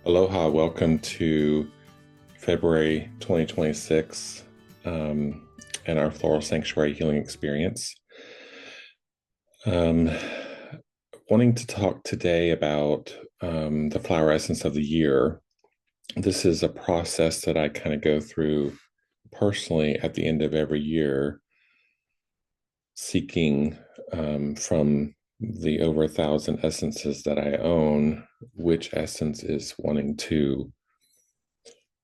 Aloha, welcome to February 2026 and our Floral Sanctuary Healing Experience. Wanting to talk today about the flower essence of the year. This is a process that I kind of go through personally at the end of every year, seeking from the over 1,000 essences that I own, which essence is wanting to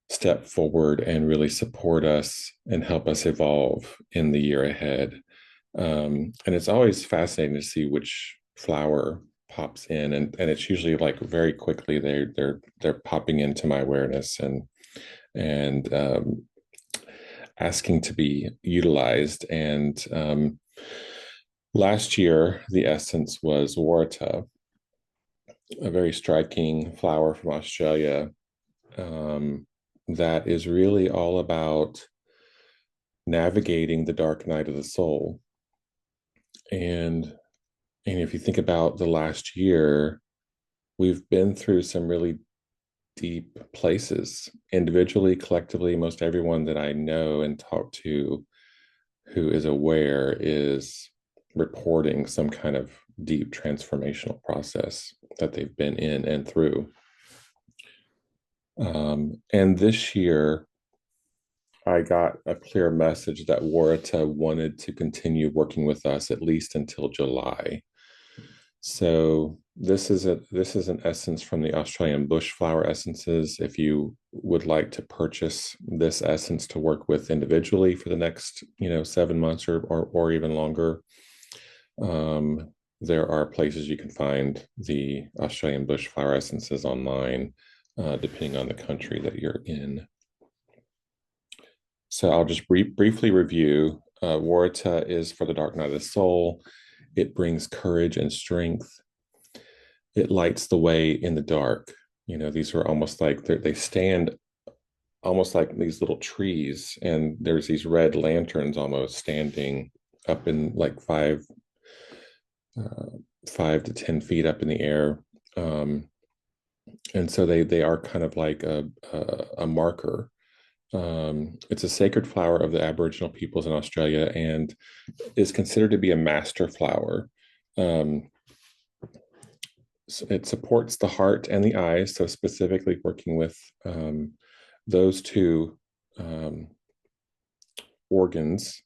step forward and really support us and help us evolve in the year ahead. And it's always fascinating to see which flower pops in, and it's usually like very quickly they're popping into my awareness and asking to be utilized. And last year the essence was Warta, a very striking flower from Australia. That is really all about navigating the dark night of the soul. And if you think about the last year, we've been through some really deep places, individually, collectively. Most everyone that I know and talk to who is aware is reporting some kind of deep transformational process that they've been in and through. And this year, I got a clear message that Warita wanted to continue working with us at least until July. So this is an essence from the Australian bush flower essences. If you would like to purchase this essence to work with individually for the next 7 months or even longer, there are places you can find the Australian bush flower essences online, depending on the country that you're in. So I'll just briefly review. Warta is for the dark night of the soul. It brings courage and strength. It lights the way in the dark. These are almost like they stand almost like these little trees, and there's these red lanterns almost standing up in like 5 to 10 feet up in the air. And so they are kind of like a marker. It's a sacred flower of the Aboriginal peoples in Australia and is considered to be a master flower. So it supports the heart and the eyes, so specifically working with those two organs.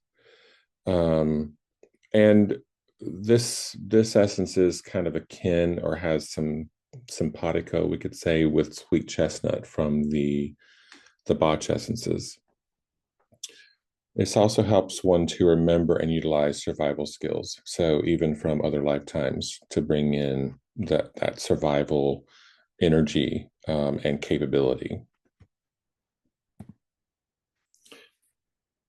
And this essence is kind of akin or has some simpatico, we could say, with sweet chestnut from the Bach essences. This also helps one to remember and utilize survival skills. So even from other lifetimes, to bring in that survival energy and capability.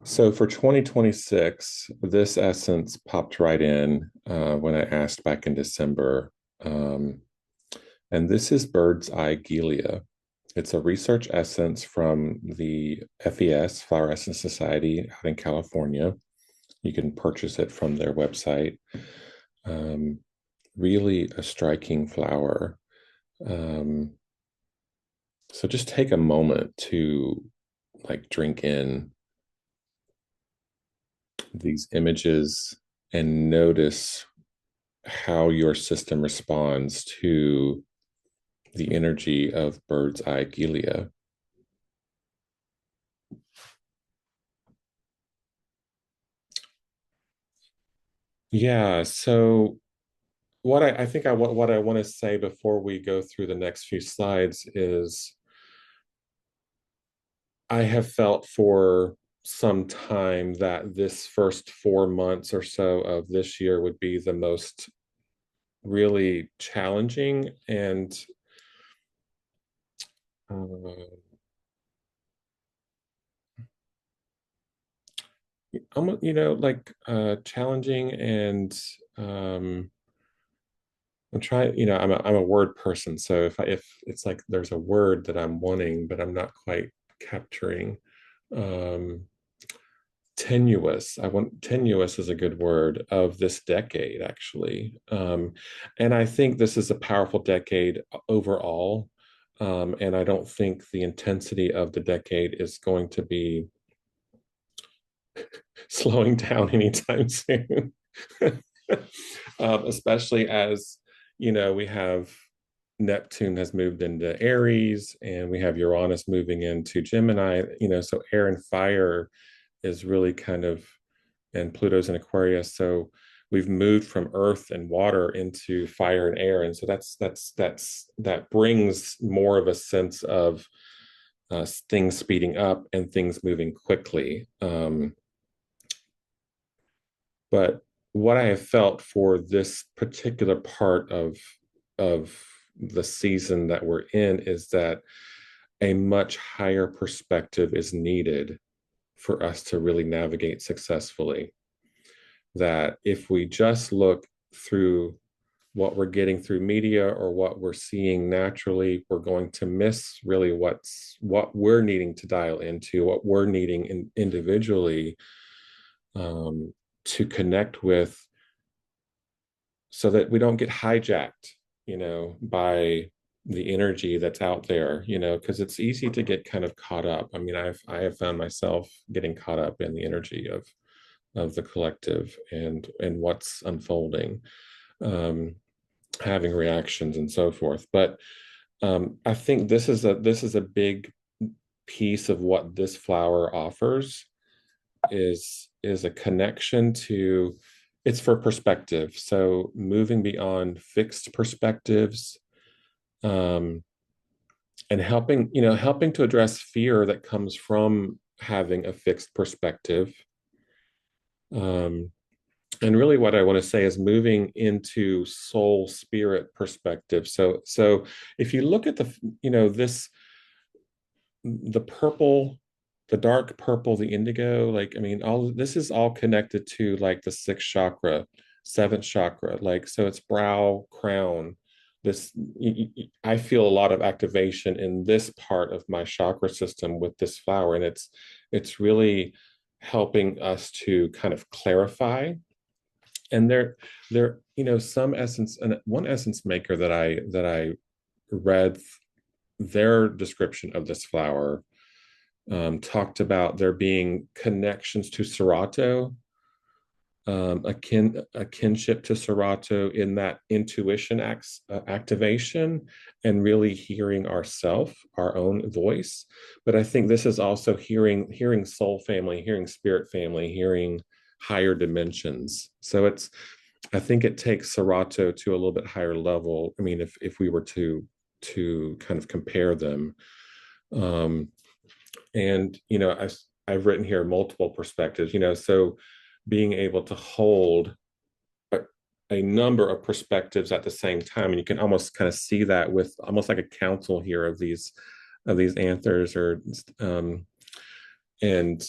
So for 2026, this essence popped right in when I asked back in December. And this is Bird's Eye Gilia. It's a research essence from the FES, Flower Essence Society, out in California. You can purchase it from their website. Really a striking flower. So just take a moment to drink in these images and notice how your system responds to the energy of Bird's Eye Gilia. Yeah, so what I think what I want to say before we go through the next few slides is I have felt for some time that this first 4 months or so of this year would be the most really challenging and challenging and I'm trying, I'm a word person. So if it's like there's a word that I'm wanting, but I'm not quite capturing, tenuous. Tenuous is a good word of this decade, actually. And I think this is a powerful decade overall. And I don't think the intensity of the decade is going to be slowing down anytime soon. Especially as, we have Neptune has moved into Aries and we have Uranus moving into Gemini, so air and fire is really kind of, and Pluto's in Aquarius. So we've moved from earth and water into fire and air. And so that brings more of a sense of things speeding up and things moving quickly. But what I have felt for this particular part of the season that we're in is that a much higher perspective is needed for us to really navigate successfully. That if we just look through what we're getting through media or what we're seeing naturally, we're going to miss really what we're needing to dial into, what we're needing individually, to connect with, so that we don't get hijacked, by the energy that's out there, because it's easy to get kind of caught up. I mean, I have found myself getting caught up in the energy of the collective and what's unfolding, having reactions and so forth. But I think this is a big piece of what this flower offers, is a connection to, it's for perspective. So moving beyond fixed perspectives, and helping to address fear that comes from having a fixed perspective. And really what I want to say is moving into soul spirit perspective. So if you look at the purple, the dark purple, the indigo, like, I mean, all this is all connected to like the sixth chakra, seventh chakra, like, so it's brow, crown. This, I feel a lot of activation in this part of my chakra system with this flower, and it's really helping us to kind of clarify. And some essence, and one essence maker that I read their description of this flower, talked about there being connections to Serato, a kinship to Serato in that intuition activation and really hearing our own voice. But I think this is also hearing soul family, hearing spirit family, hearing higher dimensions. So I think it takes Serato to a little bit higher level. I mean, if we were to kind of compare them. And I've written here multiple perspectives, so being able to hold a number of perspectives at the same time, and you can almost kind of see that with almost like a council here of these anthers, or and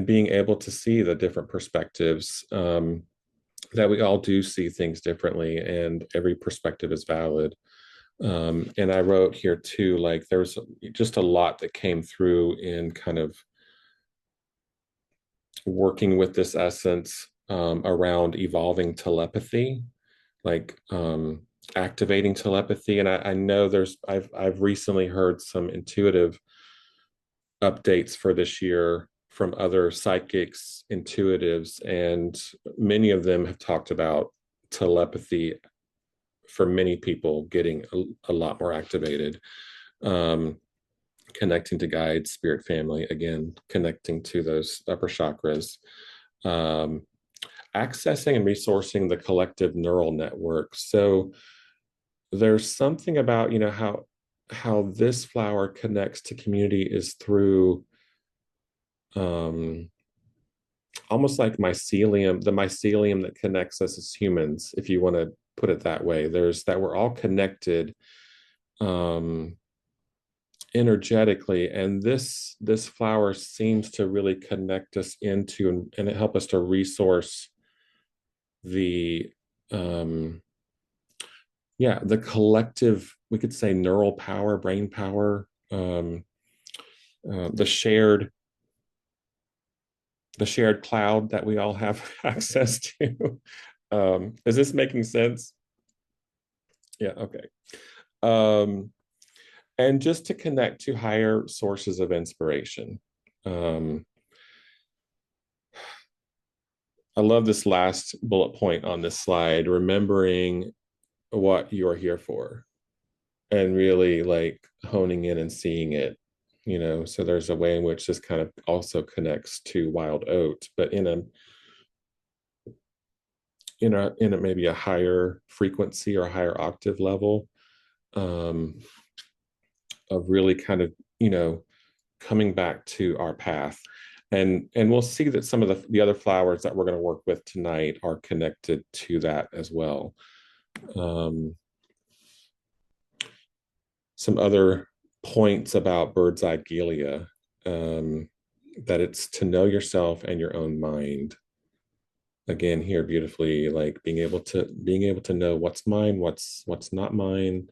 being able to see the different perspectives, that we all do see things differently and every perspective is valid. And I wrote here too, like there was just a lot that came through in kind of working with this essence, around evolving telepathy, like activating telepathy. And I know I've recently heard some intuitive updates for this year from other psychics, intuitives, and many of them have talked about telepathy for many people getting a lot more activated, connecting to guides, spirit family, again, connecting to those upper chakras, accessing and resourcing the collective neural network. So there's something about, how this flower connects to community is through, almost like mycelium, the mycelium that connects us as humans, if you want to put it that way. There's that we're all connected, energetically, and this flower seems to really connect us into and help us to resource the the collective, we could say, neural power, brain power, the shared cloud that we all have access to. Is this making sense? Yeah, okay. and just to connect to higher sources of inspiration. Um, I love this last bullet point on this slide, remembering what you're here for and really like honing in and seeing it, so there's a way in which this kind of also connects to wild oats, but in a maybe a higher frequency or a higher octave level, um, of really kind of coming back to our path. And we'll see that some of the other flowers that we're going to work with tonight are connected to that as well. Some other points about Bird's Eye Gilia, that it's to know yourself and your own mind. Again, here beautifully, like being able to know what's mine, what's not mine,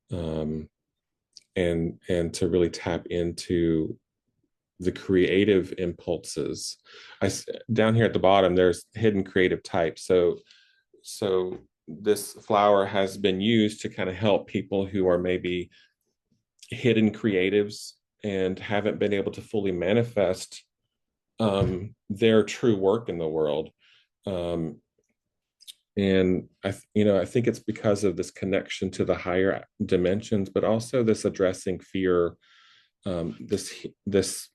and to really tap into the creative impulses. Down here at the bottom, there's hidden creative types. So this flower has been used to kind of help people who are maybe hidden creatives and haven't been able to fully manifest their true work in the world. And I think it's because of this connection to the higher dimensions, but also this addressing fear, this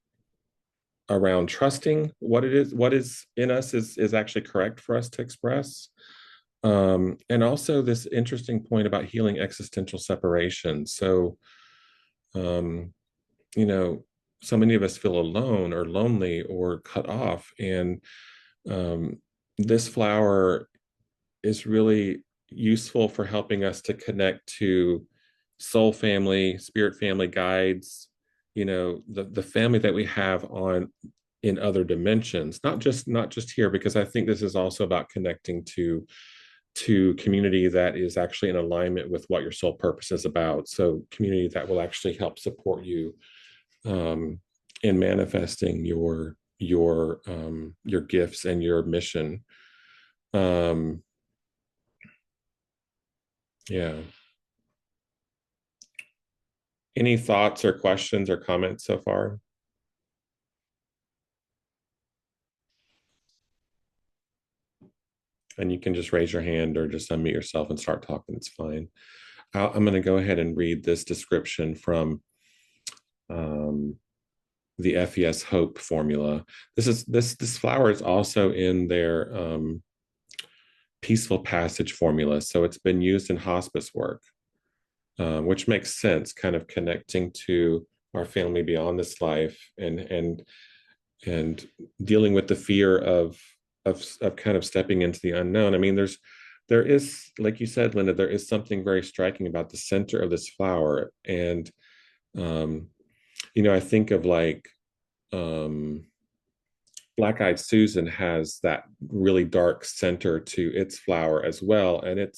around trusting what is in us is actually correct for us to express. And also this interesting point about healing existential separation. So, you know, so many of us feel alone or lonely or cut off. And this flower is really useful for helping us to connect to soul family, spirit family guides, the family that we have in other dimensions, not just here, because I think this is also about connecting to community that is actually in alignment with what your soul purpose is about. So community that will actually help support you in manifesting your gifts and your mission. Yeah. Any thoughts or questions or comments so far? And you can just raise your hand or just unmute yourself and start talking. It's fine. I'm going to go ahead and read this description from the FES Hope formula. This flower is also in their Peaceful Passage formula, so it's been used in hospice work, which makes sense, kind of connecting to our family beyond this life, and dealing with the fear of kind of stepping into the unknown. I mean, there is, like you said, Linda, there is something very striking about the center of this flower. And I think of like Black-Eyed Susan has that really dark center to its flower as well. And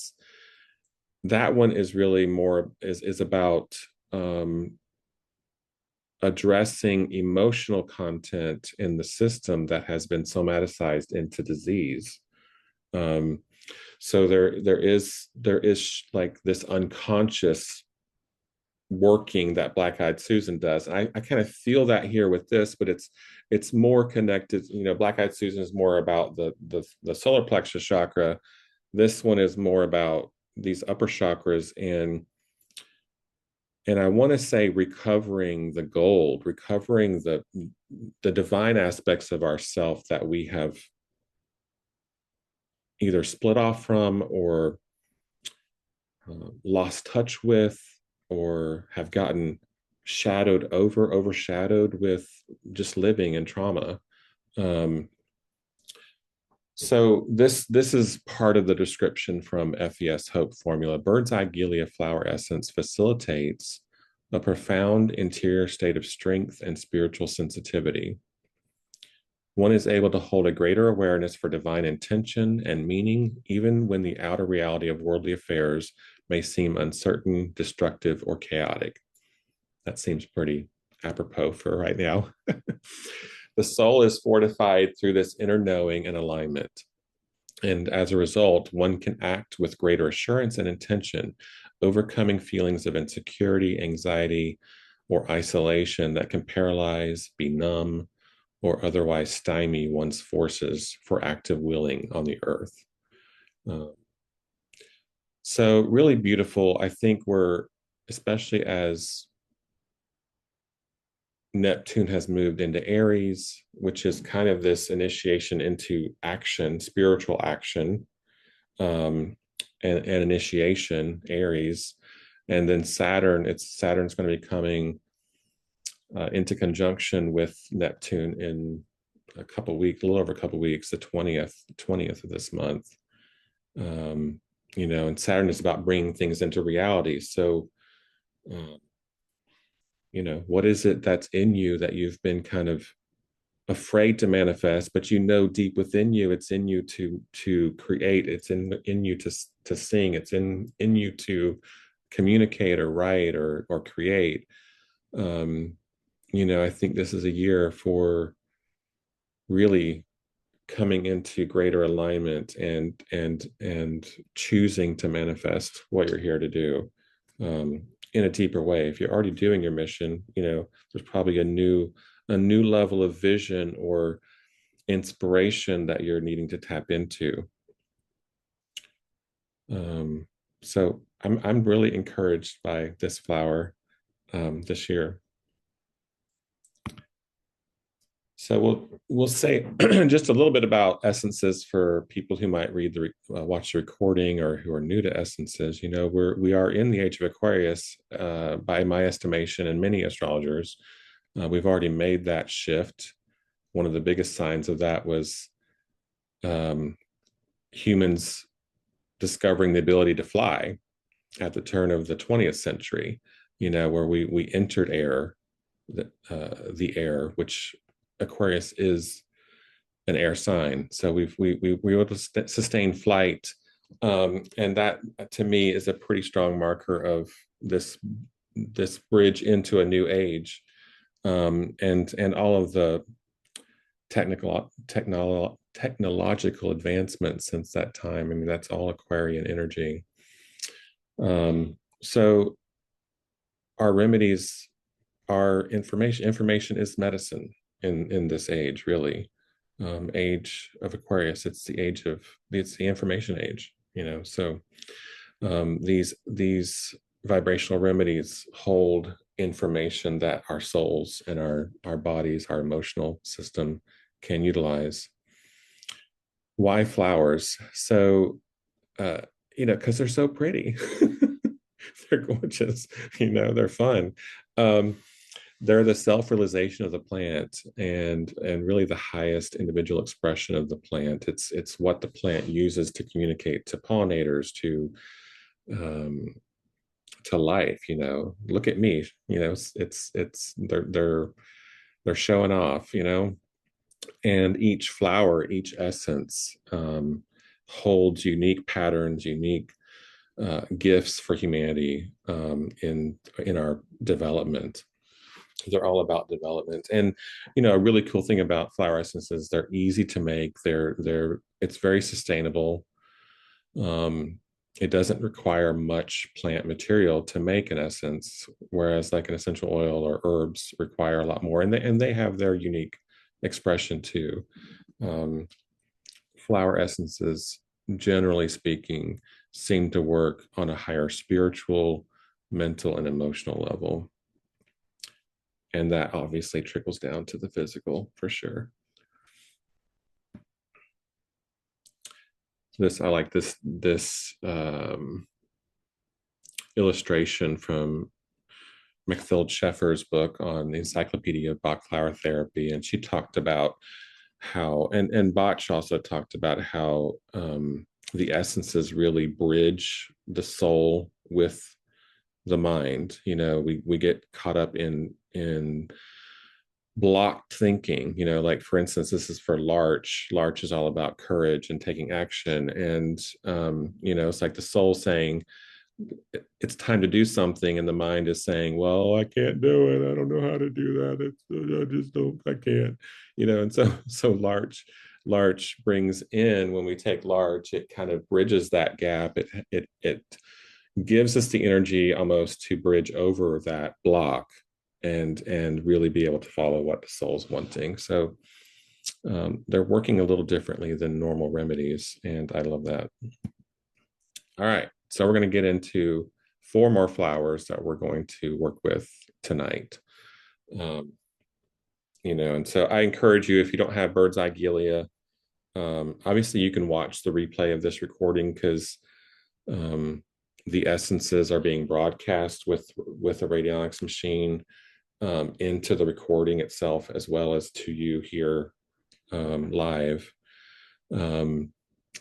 that one is really more is about addressing emotional content in the system that has been somaticized into disease. So there is like this unconscious working that Black-Eyed Susan does. And I kind of feel that here with this, but it's more connected. Black-Eyed Susan is more about the solar plexus chakra. This one is more about these upper chakras, and I want to say recovering the gold, recovering the divine aspects of ourself that we have either split off from or lost touch with, or have gotten overshadowed with just living in trauma. So this is part of the description from FES Hope formula. Bird's Eye Gilia flower essence facilitates a profound interior state of strength and spiritual sensitivity. One is able to hold a greater awareness for divine intention and meaning, even when the outer reality of worldly affairs may seem uncertain, destructive, or chaotic. That seems pretty apropos for right now. The soul is fortified through this inner knowing and alignment. And as a result, one can act with greater assurance and intention, overcoming feelings of insecurity, anxiety, or isolation that can paralyze, be numb, or otherwise stymie one's forces for active willing on the earth. Uh, so really beautiful. I think we're, especially as Neptune has moved into Aries, which is kind of this initiation into action, spiritual action, and initiation, Aries. And then Saturn's going to be coming into conjunction with Neptune in a couple weeks, a little over a couple weeks, the 20th of this month. And Saturn is about bringing things into reality. So, what is it that's in you that you've been kind of afraid to manifest, but deep within you, it's in you to create, it's in you to sing, it's in you to communicate or write or create. I think this is a year for really coming into greater alignment and choosing to manifest what you're here to do, in a deeper way. If you're already doing your mission, there's probably a new level of vision or inspiration that you're needing to tap into. So I'm really encouraged by this flower this year. So we'll say just a little bit about essences for people who might watch the recording or who are new to essences. We are in the age of Aquarius, by my estimation, and many astrologers. We've already made that shift. One of the biggest signs of that was humans discovering the ability to fly at the turn of the 20th century. Where we entered air, the air, which Aquarius is an air sign. So we were able to sustain flight, and that to me is a pretty strong marker of this bridge into a new age, and all of the technological advancements since that time. I mean, that's all Aquarian energy. So our remedies are information. Information is medicine in this age, really. Age of Aquarius, it's the information age, so these vibrational remedies hold information that our souls and our bodies, our emotional system can utilize. Why flowers? So because they're so pretty. They're gorgeous, they're fun. They're the self-realization of the plant, and really the highest individual expression of the plant. It's what the plant uses to communicate to pollinators, to life. Look at me. They're showing off. And each flower, each essence, holds unique patterns, unique gifts for humanity, in our development. They're all about development. And a really cool thing about flower essences, they're easy to make. It's very sustainable. It doesn't require much plant material to make an essence, whereas like an essential oil or herbs require a lot more, and they have their unique expression too. Flower essences, generally speaking, seem to work on a higher spiritual, mental, and emotional level. And that obviously trickles down to the physical for sure. I like this illustration from McPhil Sheffer's book on the Encyclopedia of Bach Flower Therapy. And she talked about how, and Bach also talked about how the essences really bridge the soul with the mind. We get caught up in blocked thinking, like for instance, this is for Larch. Larch is all about courage and taking action. And it's like the soul saying it's time to do something, and the mind is saying, well, I can't do it, I don't know how to do that, I can't. And so Larch brings in, when we take Larch, it kind of bridges that gap. It gives us the energy almost to bridge over that block and really be able to follow what the soul's wanting. So they're working a little differently than normal remedies, and I love that. All right, so we're going to get into 4 more flowers that we're going to work with tonight. And so I encourage you, if you don't have bird's eye gilia, obviously you can watch the replay of this recording, because the essences are being broadcast with a radionics machine into the recording itself, as well as to you here live.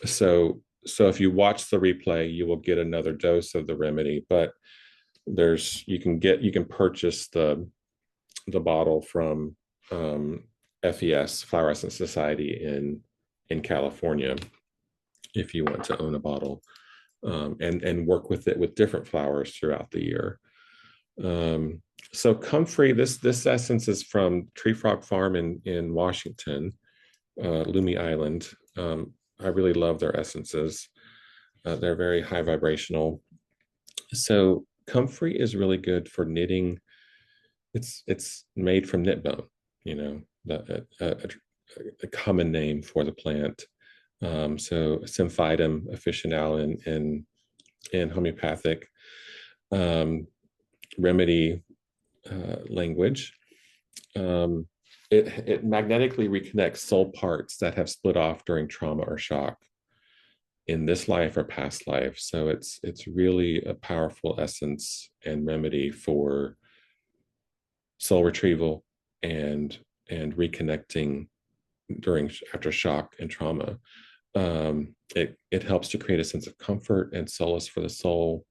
So if you watch the replay, you will get another dose of the remedy, but you can purchase the bottle from FES, Flower Essence Society in California, if you want to own a bottle, and work with it with different flowers throughout the year. So Comfrey, this essence is from Tree Frog Farm in Washington, Lumi Island. I really love their essences. They're very high vibrational. So Comfrey is really good for knitting. It's made from knit bone, a common name for the plant. So Symphytum officinale in homeopathic remedy language. It magnetically reconnects soul parts that have split off during trauma or shock in this life or past life. So it's really a powerful essence and remedy for soul retrieval and reconnecting after shock and trauma. It helps to create a sense of comfort and solace for the soul,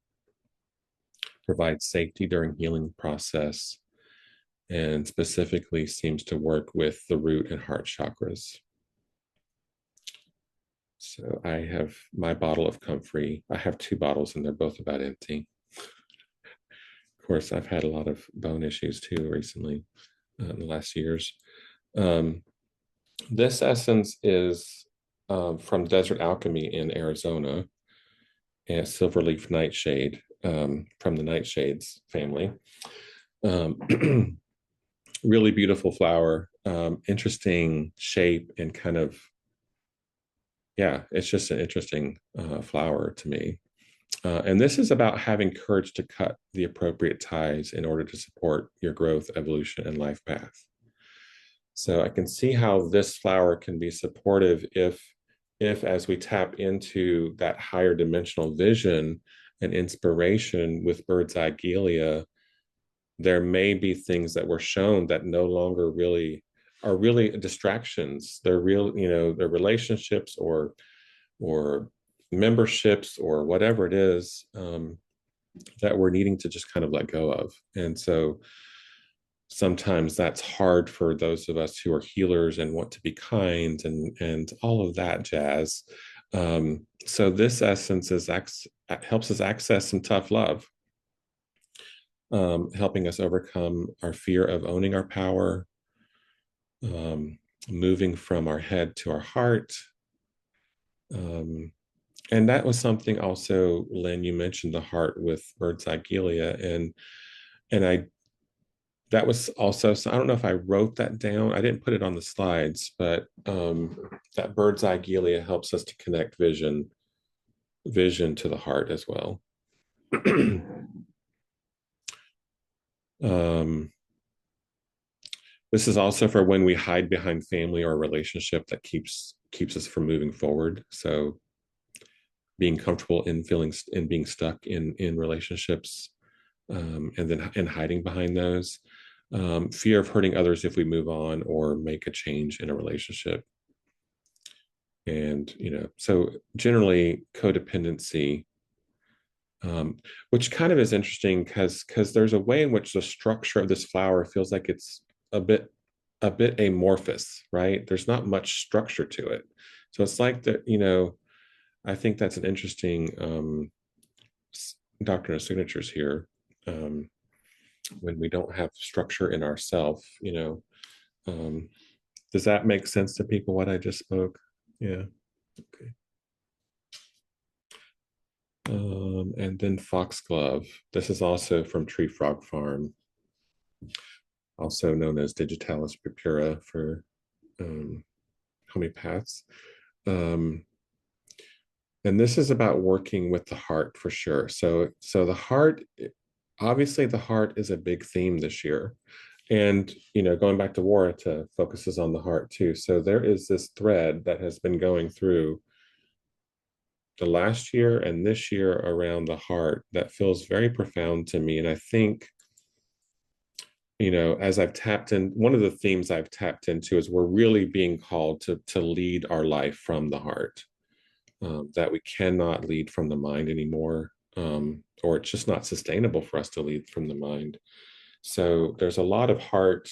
provides safety during healing process, and specifically seems to work with the root and heart chakras. So I have my bottle of Comfrey. I have 2 bottles and they're both about empty. Of course, I've had a lot of bone issues too recently, in the last years. This essence is from Desert Alchemy in Arizona, and Silverleaf Nightshade, from the Nightshades family. Really beautiful flower, interesting shape, and kind of, it's just an interesting flower to me. And this is about having courage to cut the appropriate ties in order to support your growth, evolution, and life path. So I can see how this flower can be supportive if as we tap into that higher dimensional vision and inspiration with bird's eye gilia, there may be things that were shown that no longer really are really distractions. They're real, they're relationships or memberships or whatever it is, that we're needing to just kind of let go of. And so sometimes that's hard for those of us who are healers and want to be kind and all of that jazz. So this essence helps us access some tough love, helping us overcome our fear of owning our power, moving from our head to our heart. And that was something also, Lynn, you mentioned the heart with bird's eye gilia, and that was also, so I don't know if I wrote that down. I didn't put it on the slides, but that bird's eye gilia helps us to connect vision to the heart as well. This is also for when we hide behind family or a relationship that keeps us from moving forward. So being comfortable in being stuck in relationships, and hiding behind those. Fear of hurting others if we move on or make a change in a relationship. And, so generally codependency, which kind of is interesting because there's a way in which the structure of this flower feels like it's a bit amorphous, right? There's not much structure to it. So it's like that, I think that's an interesting doctrine of signatures here. When we don't have structure in ourself, does that make sense to people, what I just spoke? Yeah. Okay. And then Foxglove. This is also from Tree Frog Farm, also known as Digitalis purpura for homeopaths. Um, and this is about working with the heart for sure. So the heart, obviously the heart is a big theme this year. And, going back to Warata focuses on the heart too. So there is this thread that has been going through the last year and this year around the heart that feels very profound to me. And I think, as I've tapped in, one of the themes I've tapped into is we're really being called to lead our life from the heart, that we cannot lead from the mind anymore, or it's just not sustainable for us to lead from the mind. So there's a lot of heart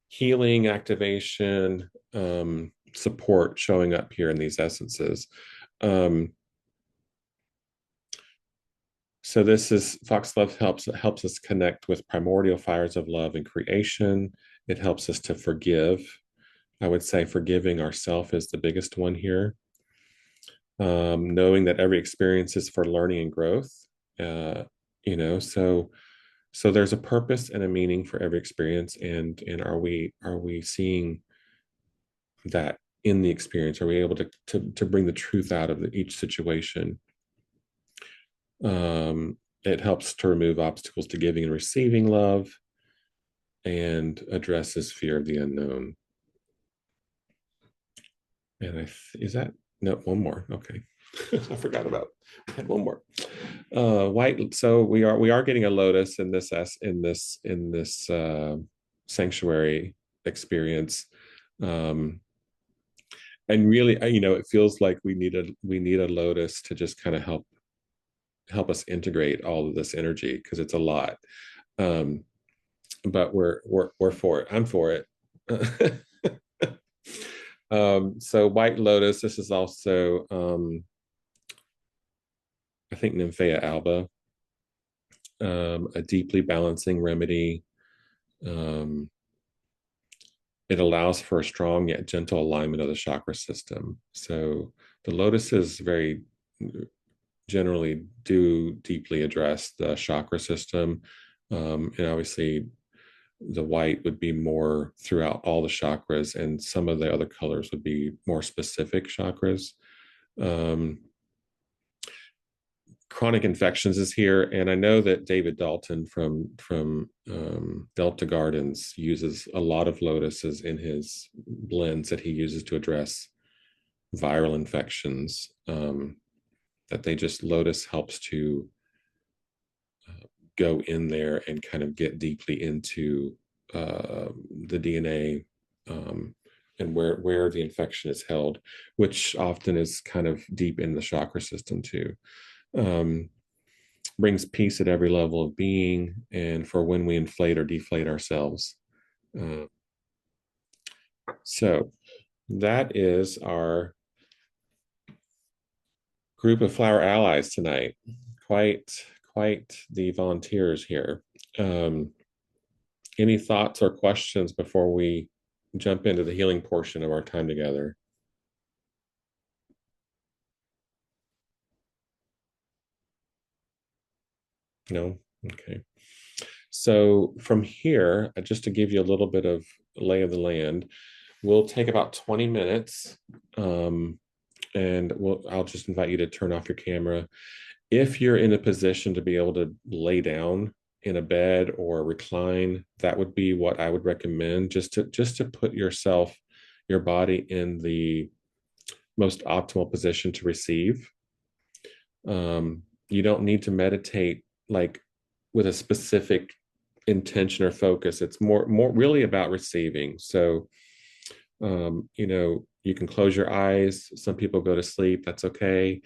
healing, activation, support showing up here in these essences. So this is Foxglove helps us connect with primordial fires of love and creation. It helps us to forgive. I would say forgiving ourselves is the biggest one here. Knowing that every experience is for learning and growth. So there's a purpose and a meaning for every experience, and are we seeing that in the experience? Are we able to bring the truth out of each situation? It helps to remove obstacles to giving and receiving love, and addresses fear of the unknown. And is that no one more? Okay. I forgot about. I had one more. White. So we are getting a lotus in this sanctuary experience, and really, it feels like we need a lotus to just kind of help us integrate all of this energy, because it's a lot. But we're for it. I'm for it. So White Lotus, this is also I think Nymphaea alba, a deeply balancing remedy. It allows for a strong yet gentle alignment of the chakra system. So the lotuses very generally do deeply address the chakra system. And obviously the white would be more throughout all the chakras, and some of the other colors would be more specific chakras. Chronic infections is here, and I know that David Dalton from Delta Gardens uses a lot of lotuses in his blends that he uses to address viral infections. That lotus helps to go in there and kind of get deeply into the DNA, and where the infection is held, which often is kind of deep in the chakra system too. Brings peace at every level of being, and for when we inflate or deflate ourselves. So that is our group of flower allies tonight. Quite the volunteers here. Any thoughts or questions before we jump into the healing portion of our time together? No? Okay. So from here, just to give you a little bit of lay of the land, we'll take about 20 minutes, and I'll just invite you to turn off your camera. If you're in a position to be able to lay down in a bed or recline, that would be what I would recommend, just to put your body in the most optimal position to receive. You don't need to meditate like with a specific intention or focus. It's more really about receiving. So you can close your eyes. Some people go to sleep. That's okay.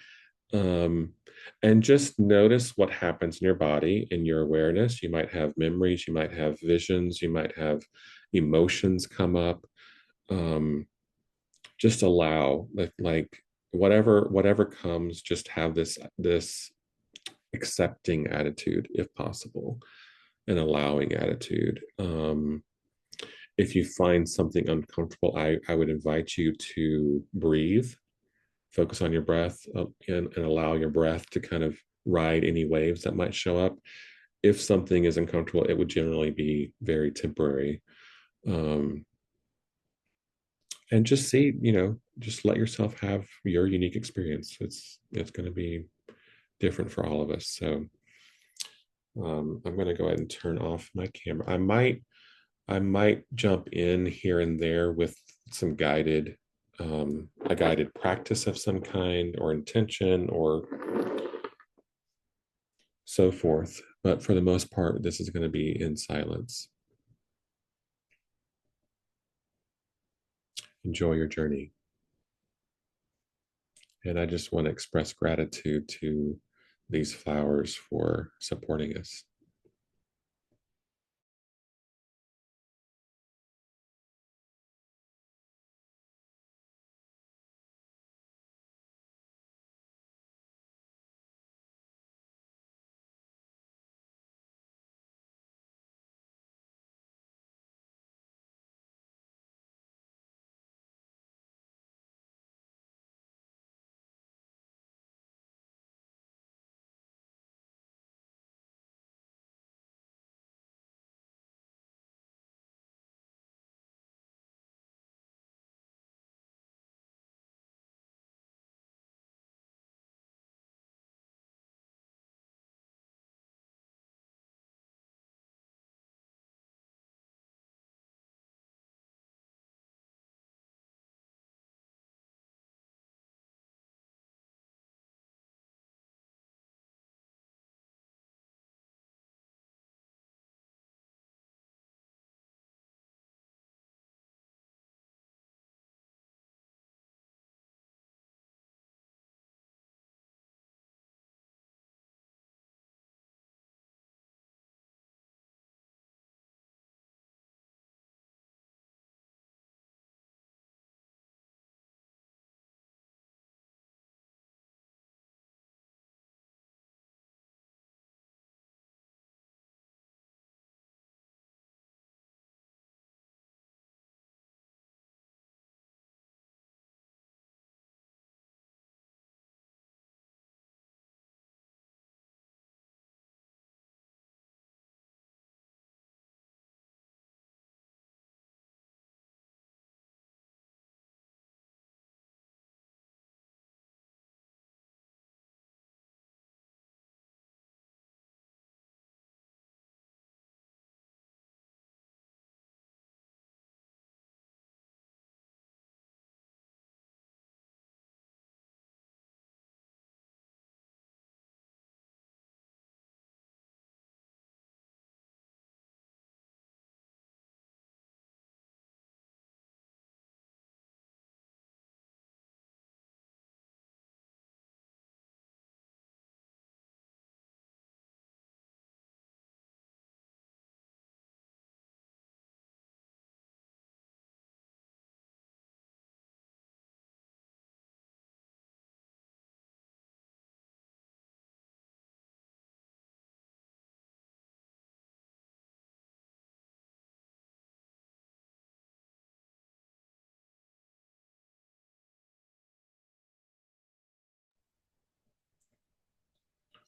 And just notice what happens in your body, in your awareness. You might have memories, you might have visions, you might have emotions come up. Just allow, like whatever comes, just have this accepting attitude if possible, an allowing attitude. If you find something uncomfortable, I would invite you to breathe, focus on your breath, and allow your breath to kind of ride any waves that might show up. If something is uncomfortable, it would generally be very temporary. Um, and just see, just let yourself have your unique experience. It's going to be different for all of us. So I'm going to go ahead and turn off my camera. I might jump in here and there with some a guided practice of some kind or intention or so forth. But for the most part, this is going to be in silence. Enjoy your journey. And I just want to express gratitude to these flowers for supporting us.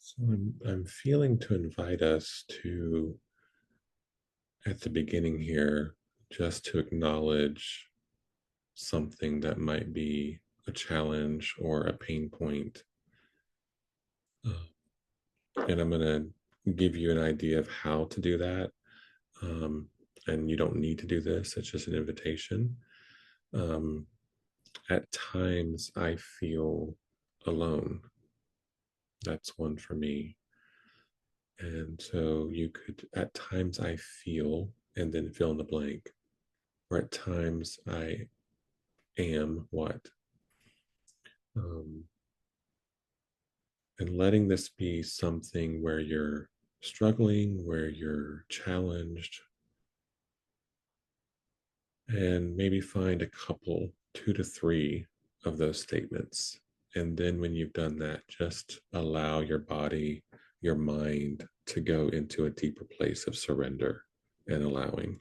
So I'm feeling to invite us to, at the beginning here, just to acknowledge something that might be a challenge or a pain point. And I'm going to give you an idea of how to do that. Um, and you don't need to do this, it's just an invitation. Um, at times, I feel alone. That's one for me. And so you could, at times, I feel, and then fill in the blank. Or at times, I am what? Um, and letting this be something where you're struggling, where you're challenged, and maybe find a couple, 2 to 3 of those statements. And then when you've done that, just allow your body, your mind to go into a deeper place of surrender and allowing.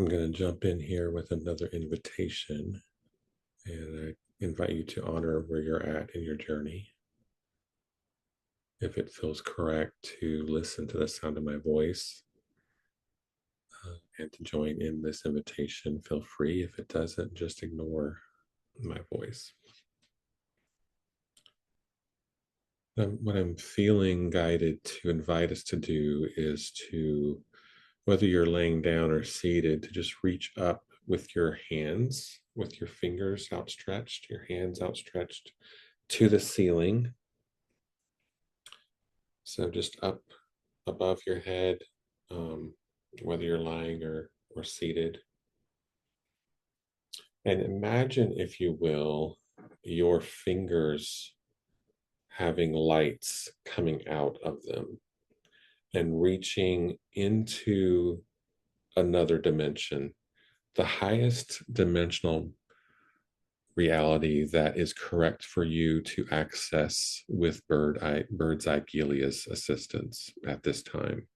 I'm going to jump in here with another invitation, and I invite you to honor where you're at in your journey. If it feels correct to listen to the sound of my voice and to join in this invitation, feel free. If it doesn't, just ignore my voice. What I'm feeling guided to invite us to do is to, whether you're laying down or seated, to just reach up with your hands, with your fingers outstretched, your hands outstretched to the ceiling. So just up above your head, whether you're lying or seated. And imagine, if you will, your fingers having lights coming out of them and reaching into another dimension, the highest dimensional reality that is correct for you to access with bird's eye Gilia's assistance at this time.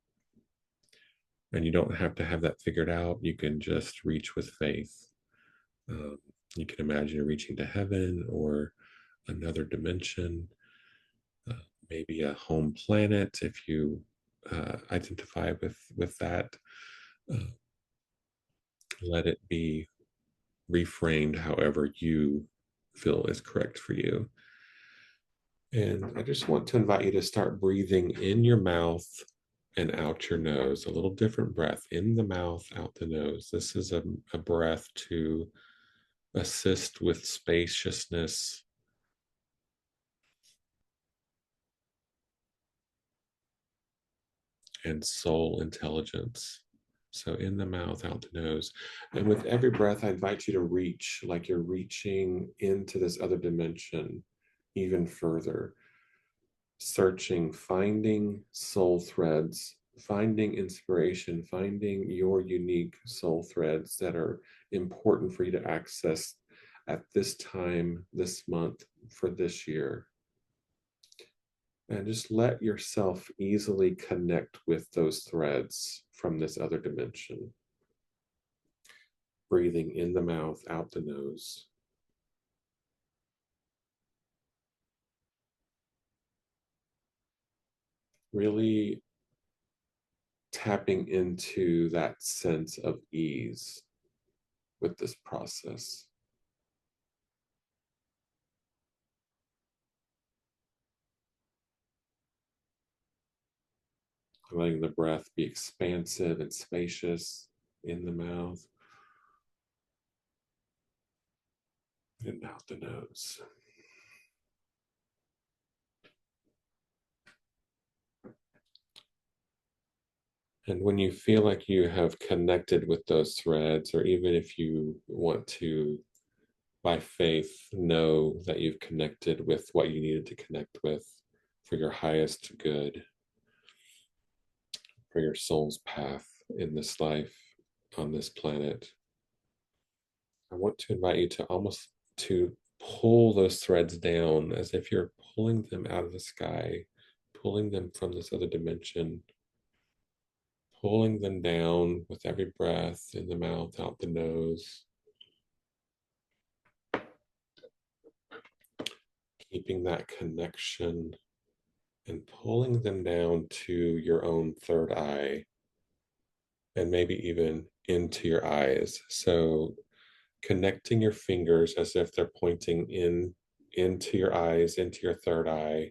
And you don't have to have that figured out. You can just reach with faith. You can imagine you're reaching to heaven or another dimension, maybe a home planet if you identify with that. Let it be reframed however you feel is correct for you. And I just want to invite you to start breathing in your mouth and out your nose, a little different breath in the mouth, out the nose. This is a breath to assist with spaciousness and soul intelligence. So in the mouth, out the nose. And with every breath, I invite you to reach like you're reaching into this other dimension even further, searching, finding soul threads, finding inspiration, finding your unique soul threads that are important for you to access at this time, this month, for this year. And just let yourself easily connect with those threads from this other dimension. Breathing in the mouth, out the nose. Really tapping into that sense of ease with this process. Letting the breath be expansive and spacious in the mouth and out the nose. And when you feel like you have connected with those threads, or even if you want to, by faith, know that you've connected with what you needed to connect with for your highest good, for your soul's path in this life, on this planet, I want to invite you to almost to pull those threads down as if you're pulling them out of the sky, pulling them from this other dimension, pulling them down with every breath in the mouth, out the nose, keeping that connection and pulling them down to your own third eye and maybe even into your eyes. So connecting your fingers as if they're pointing into your eyes, into your third eye,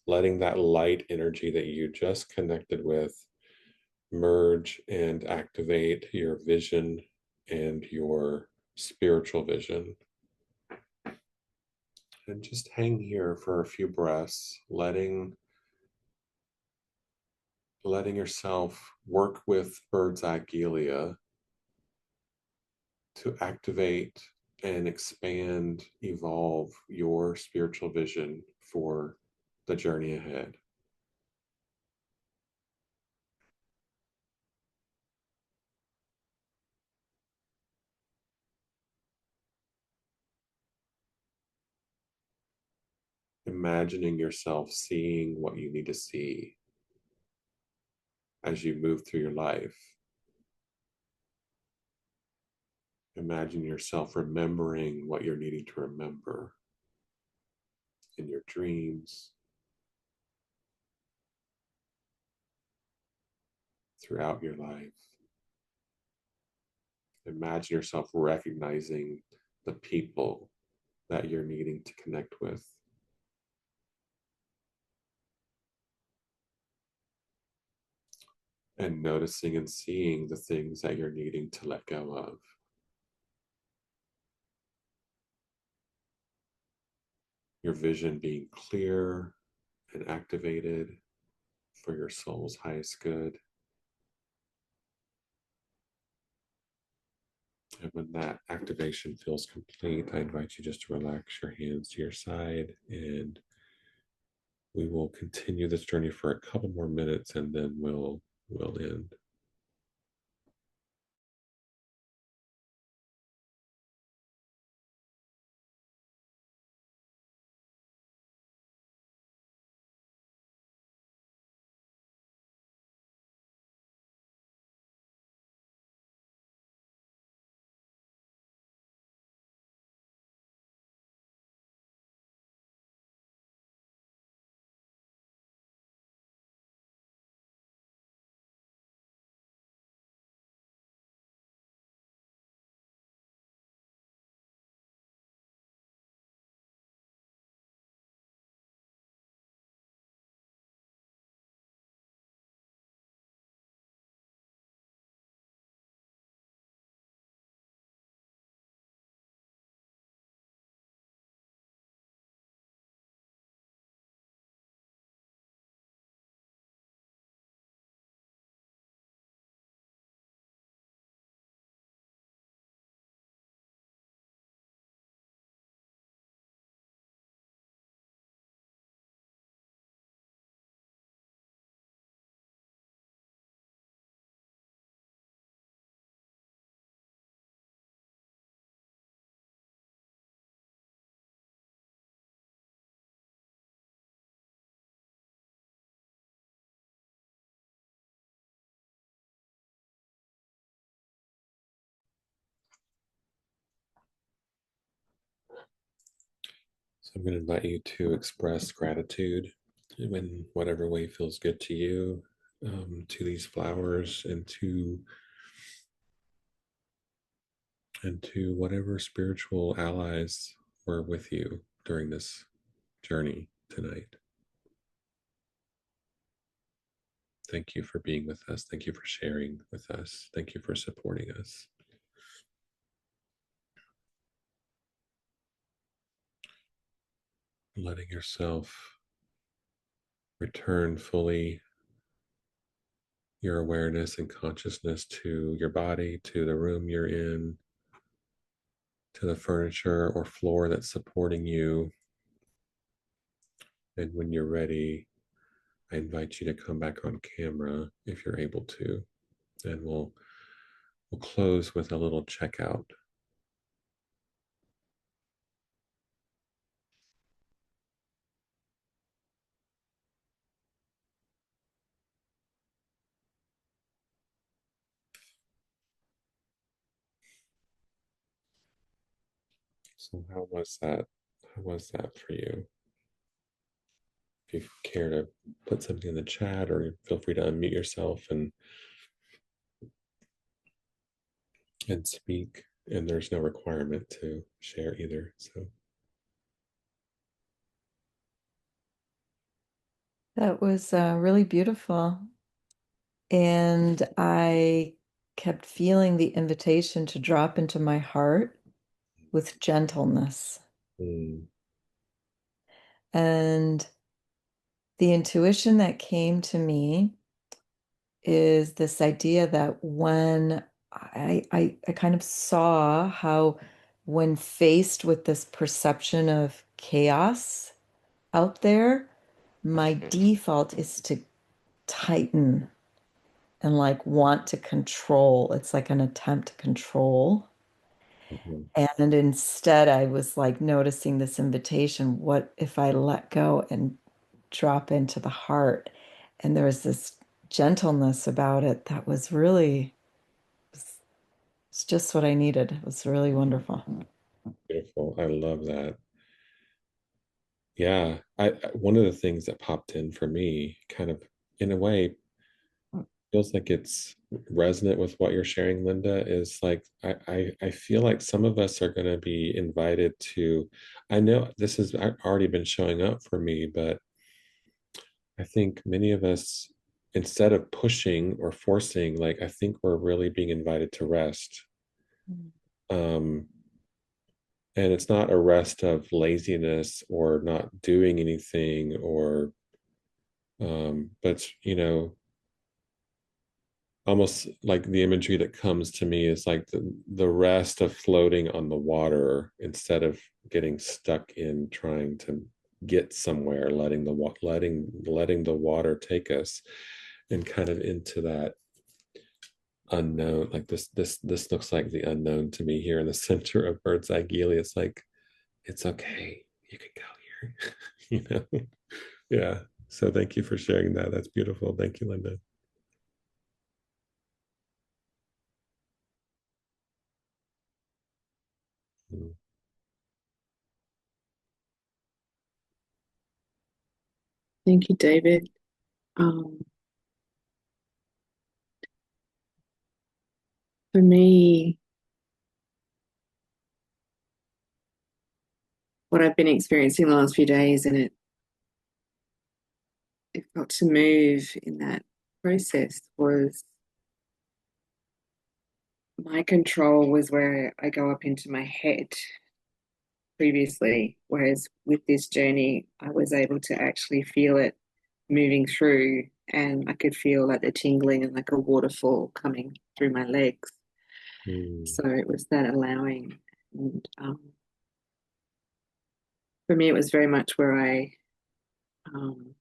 letting that light energy that you just connected with merge and activate your vision and your spiritual vision. And just hang here for a few breaths, letting yourself work with Bird's Eye Gilia to activate and expand, evolve your spiritual vision for the journey ahead. Imagining yourself seeing what you need to see as you move through your life. Imagine yourself remembering what you're needing to remember in your dreams, throughout your life. Imagine yourself recognizing the people that you're needing to connect with. And noticing and seeing the things that you're needing to let go of. Your vision being clear and activated for your soul's highest good. And when that activation feels complete, I invite you just to relax your hands to your side, and we will continue this journey for a couple more minutes and then we'll end. So I'm going to invite you to express gratitude in whatever way feels good to you, to these flowers and to whatever spiritual allies were with you during this journey tonight. Thank you for being with us. Thank you for sharing with us. Thank you for supporting us. Letting yourself return fully your awareness and consciousness to your body, to the room you're in, to the furniture or floor that's supporting you. And when you're ready, I invite you to come back on camera if you're able to. And we'll close with a little checkout. So how was that? How was that for you? If you care to put something in the chat, or feel free to unmute yourself and speak. And there's no requirement to share either. So that was really beautiful. And I kept feeling the invitation to drop into my heart with gentleness. mm, And the intuition that came to me is this idea that when I kind of saw how when faced with this perception of chaos out there, my default is to tighten and like want to control. It's like an attempt to control. mhm. And instead, I was like noticing this invitation. What if I let go and drop into the heart? And there was this gentleness about it that was really It's just what I needed. It was really wonderful. Beautiful. I love that. Yeah, one of the things that popped in for me, kind of in a way, feels like it's resonant with what you're sharing, Linda, is like I feel like some of us are going to be invited to, I know this has already been showing up for me, but I think many of us, instead of pushing or forcing, like I think we're really being invited to rest. Um, and it's not a rest of laziness or not doing anything or but almost like the imagery that comes to me is like the rest of floating on the water instead of getting stuck in trying to get somewhere, letting the water take us and kind of into that unknown. Like this looks like the unknown to me here in the center of Bird's Eye Gilia. It's like it's okay, you can go here. Yeah, so thank you for sharing that. That's beautiful. Thank you, Linda. Mm. Thank you, David. Um, for me, what I've been experiencing the last few days, and it got to move in that process, was my control was where I go up into my head previously, whereas with this journey, I was able to actually feel it moving through, and I could feel like the tingling and like a waterfall coming through my legs. Mm. So it was that allowing. And for me, it was very much where um,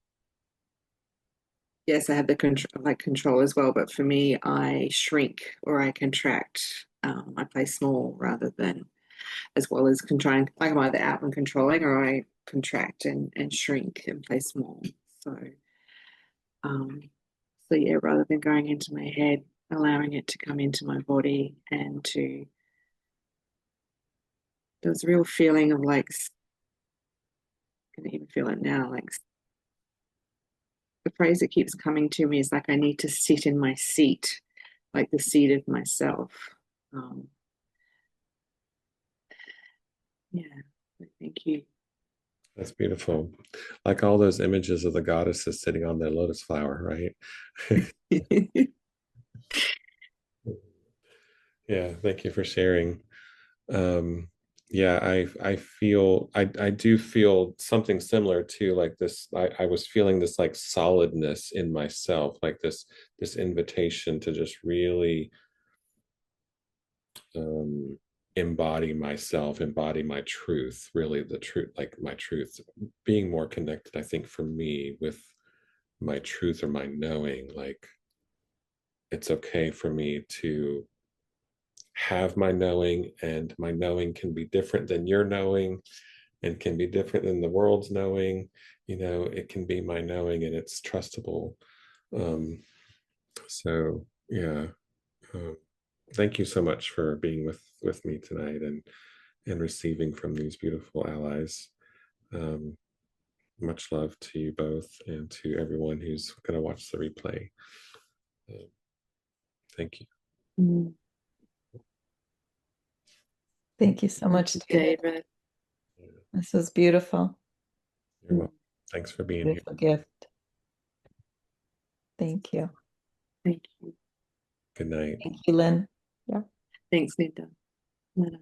yes, I have the control as well, but for me, I shrink or I contract. I play small rather than as well as trying. Like I'm either out and controlling, or I contract and shrink and play small. So, um, so yeah, rather than going into my head, allowing it to come into my body and to there's a real feeling of like I can even feel it now, like the phrase that keeps coming to me is like I need to sit in my seat, like the seat of myself. Um, yeah, thank you. That's beautiful. Like all those images of the goddesses sitting on their lotus flower, right? Yeah, thank you for sharing. Um, yeah, I do feel something similar to like this. I was feeling this like solidness in myself, like this invitation to just really um embody myself, embody my truth, really the truth, like my truth, being more connected, I think, for me with my truth or my knowing, like it's okay for me to have my knowing, and my knowing can be different than your knowing and can be different than the world's knowing. It can be my knowing and it's trustable. So yeah, um, thank you so much for being with me tonight and receiving from these beautiful allies. um, Much love to you both and to everyone who's going to watch the replay. uh, Thank you. Mm, Thank you so much, David. David. This was beautiful. You're welcome. Thanks for being here. Beautiful gift. Thank you. Thank you. Good night. Thank you, Lynn. Yeah. Thanks, Linda. Bye.